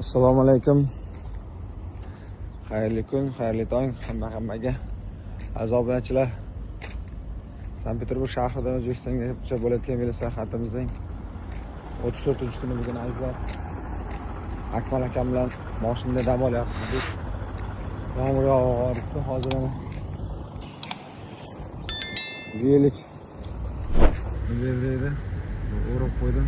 Assalomu alaykum. Xayrli kun, xayrli tong hammaga. Aziz obunachilar, Sankt-Peterburg shahridan O'zbekistonga uchib bo'layotgan velosayohatimizning 34-kuni bugun azizlar. Akmal akam bilan mashinada dam olyapmiz. Yomg'ir yog'yapti hozir mana. Velik bu yerda edi. O'rib qo'ydim.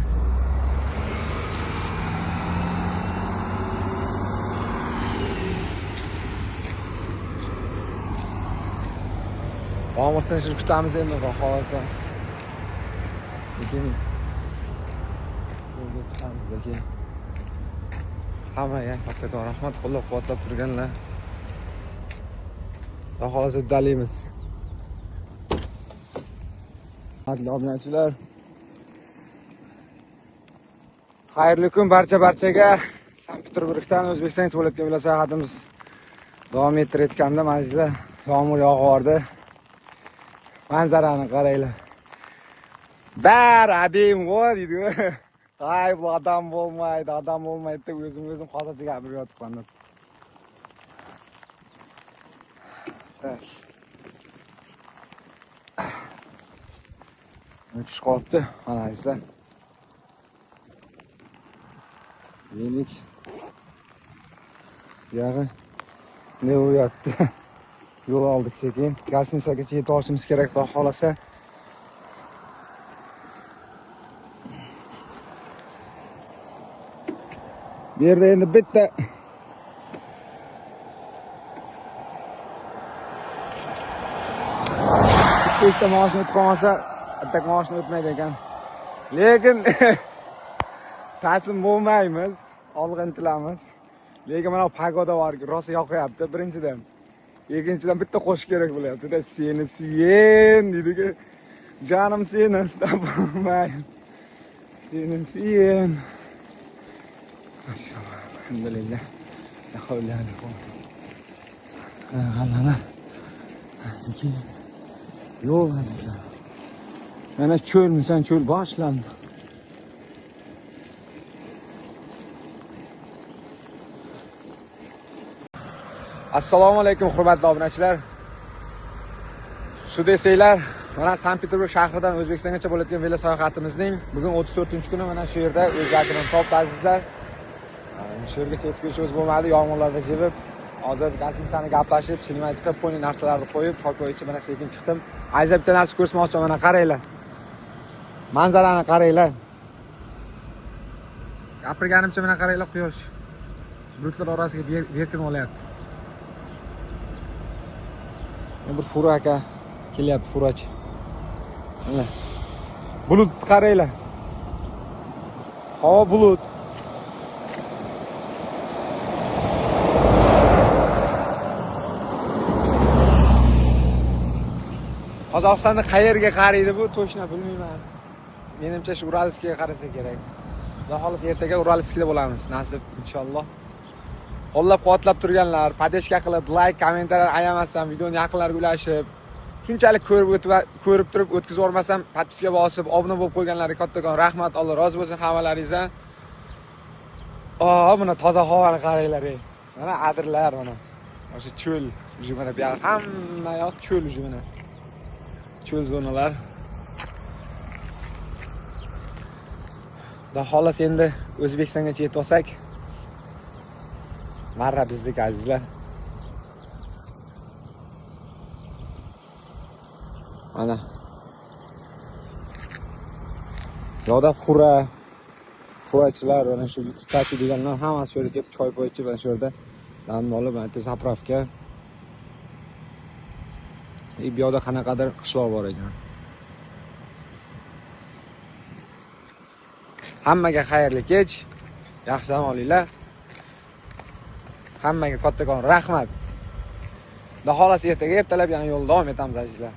Yomg'irdan shuni kutamiz endi xohlasa. Lekin yo'lga chiqamiz lekin. Hammaga kattakon rahmat, qo'llab-quvvatlab turganlar. Xohlasa uddalamiz. Hurmatli obunachilar, xayrli kun barchaga. Sankt-Peterburgdan O'zbekistonga bo'layotgan velosayohatimiz davom ettirayotganda azizlar, yomg'ir yog'ardi. Manzarani qaranglar. Bar adim qo'y deydi. Ay bu odam bo'lmaydi deb o'zim hozircha gapirib yotibman. Uchish qolibdi, mana azizlar. Yenik. Yog'i ne uyatdi. Yo'l oldik sekin. Gastinisaga yetib olishimiz kerak, xudo xolasa. Bu yerda endi bitta ikkita mashina o'tib qolmasa, bitta mashina o'tmaydi ekan. Lekin taslim bo'lmaymiz, olg'a intilamiz. Lekin mana pagoda bor, rosa yoqyapti birinchidan. Ikkinchidan bitta qo'shiq kerak bo'lyapti-da, seni suyen deydi-ku. Jonim seni topolmay. Seni suyen. Alhamdulillah. La havla va la quwwata. G'alaba. Sekin. Yo'l azizlar. Mana cho'l boshlandi. Assalomu alaykum hurmatli obunachilar. Shu desanglar, mana Sankt-Peterburg shahridan O'zbekistongacha bo'layotgan velosayohatimizning bugun 34-kuni mana shu yerda o'z yakunini topdi azizlar. Shu yergacha yetib kelishimiz bo'lmadi, yomg'irlarda jibib. Hozir gastinisani gaplashib, sinematika poni narsalarni qo'yib, choypoychi mana sekin chiqdim. Ayza bitta narsa ko'rsatmoqchiman, mana qaranglar. Manzarani qaranglar. Gapirganimcha mana qaranglar, quyosh bulutlar orasiga berkinib olyapti. Bir fura aka kelyapti, furachi. Mana bulut qaranglar. Havo bulut. Qozog'istonda qayerga qaraydi bu? To'shna bilmayman. Menimcha shu Uralskiga qarasa kerak. Xudo xolasa ertaga Uralskida bo'lamiz, nasib inshaalloh. Qo'llab-quvvatlab turganlar, podeshka qilib, like, kommentariyalar ayamasdan, videoni yaqinlarga ulashib, shunchalik ko'rib turib o'tkazib yormasam, podpiska bosib, obuna bo'lib qo'yganlarga kattakon rahmat, Alloh rozi bo'lsin hammalaringizdan. Mana toza havoni qaranglar. Mana adirlar mana. O'sha cho'l, mana bu yoq hamma yoq cho'l mana. Cho'l zonalar. Xudo xolasa endi O'zbekistongacha yetib olsak, marra bizdek azizlar. Mana. Yo'da furachilar mana shu taksi deganlar hammasi shu yerga kelib choy qo'yib, mana shu yerda damni olib, mana bu zapravka. Bu yoqda qanaqadir qishloq bor ekan. Hammaga xayrli kech. Yaxshi dam olinglar. Hammaga kattakon rahmat. Xudo xolasa ertaga ertalab yana yo'lda davom etamiz azizlar.